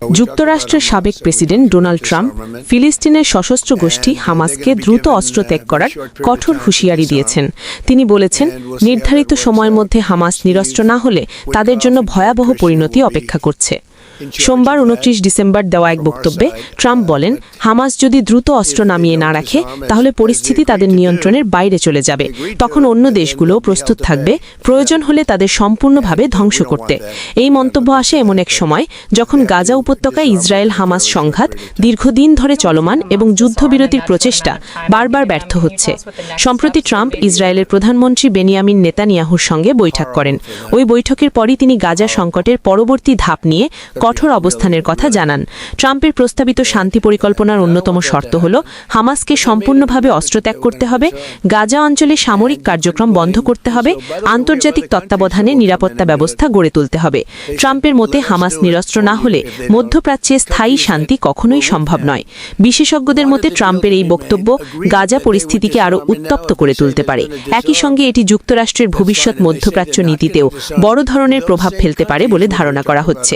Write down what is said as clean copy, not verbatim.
যুক্তরাষ্ট্রের সাবেক president Donald Trump ফিলিস্তিনের সশস্ত্র গোষ্ঠী হামাসকে দ্রুত অস্ত্র ত্যাগ করার কঠোর হুঁশিয়ারি দিয়েছেন। তিনি বলেছেন, নির্ধারিত সময়ের মধ্যে হামাস নিরস্ত্র না হলে তাদের জন্য ভয়াবহ পরিণতি অপেক্ষা করছে। সোমবার 29 ডিসেম্বর দেওয়া এক বক্তব্যে ট্রাম্প বলেন, হামাস যদি দ্রুত অস্ত্র নামিয়ে না রাখে তাহলে পরিস্থিতি তাদের নিয়ন্ত্রণের বাইরে চলে যাবে। তখন অন্য দেশগুলোও প্রস্তুত থাকবে প্রয়োজন হলে তাদের সম্পূর্ণভাবে ধ্বংস করতে। এই মন্তব্য আসে এমন এক সময় যখন গাজা উপত্যকায় ইসরায়েল হামাস সংঘাত দীর্ঘদিন ধরে চলমান এবং যুদ্ধবিরতির প্রচেষ্টা বারবার ব্যর্থ হচ্ছে। সম্প্রতি ট্রাম্প ইসরায়েলের প্রধানমন্ত্রী বেনিয়ামিন নেতানিয়াহুর সঙ্গে বৈঠক করেন। ওই বৈঠকের পরই তিনি গাজা সংকটের পরবর্তী ধাপ নিয়ে কঠোর অবস্থানের কথা জানান। ট্রাম্পের প্রস্তাবিত শান্তি পরিকল্পনার অন্যতম শর্ত হল হামাসকে সম্পূর্ণভাবে অস্ত্রত্যাগ করতে হবে, গাজা অঞ্চলে সামরিক কার্যক্রম বন্ধ করতে হবে, আন্তর্জাতিক তত্ত্বাবধানে নিরাপত্তা ব্যবস্থা গড়ে তুলতে হবে। ট্রাম্পের মতে হামাস নিরস্ত্র না হলে মধ্যপ্রাচ্যে স্থায়ী শান্তি কখনোই সম্ভব নয়। বিশেষজ্ঞদের মতে ট্রাম্পের এই বক্তব্য গাজা পরিস্থিতিকে আরও উত্তপ্ত করে তুলতে পারে। একই সঙ্গে এটি যুক্তরাষ্ট্রের ভবিষ্যৎ মধ্যপ্রাচ্য নীতিতেও বড় ধরনের প্রভাব ফেলতে পারে বলে ধারণা করা হচ্ছে।